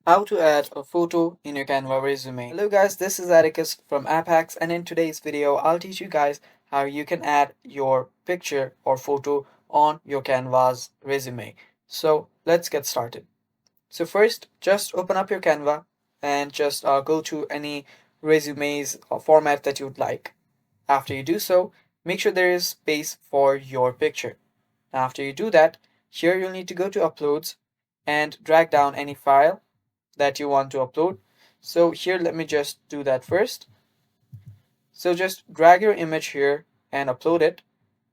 How to add a photo in your Canva resume. Hello guys, this is Atticus from App Hacks, and in today's video I'll teach you guys how you can add your picture or photo on your Canva's resume. So let's get started. So first, just open up your Canva and just go to any resumes or format that you'd like. After you do so, make sure there is space for your picture. After you do that, here you'll need to go to Uploads and drag down any file that you want to upload. So here, let me just do that first. So just drag your image here and upload it.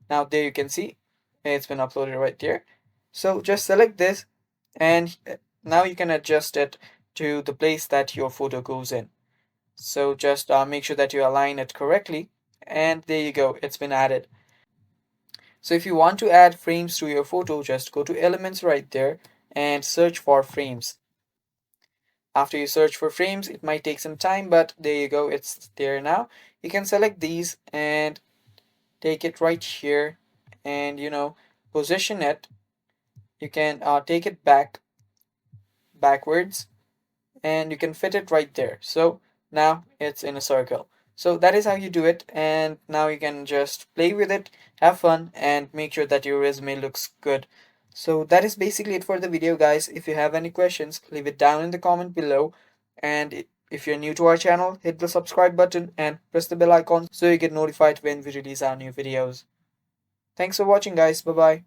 Now there you can see it's been uploaded right there. So just select this and now you can adjust it to the place that your photo goes in. So just make sure that you align it correctly, and there you go, it's been added. So if you want to add frames to your photo, just go to elements right there and search for frames. After you search for frames, it might take some time, but there you go, it's there now. You can select these and take it right here and position it. You can take it backwards, and you can fit it right there. So now it's in a circle. So that is how you do it, and now you can just play with it, have fun, and make sure that your resume looks good. So that is basically it for the video, guys. If you have any questions, leave it down in the comment below, and if you're new to our channel, hit the subscribe button and press the bell icon so you get notified when we release our new videos. Thanks for watching, guys. Bye bye.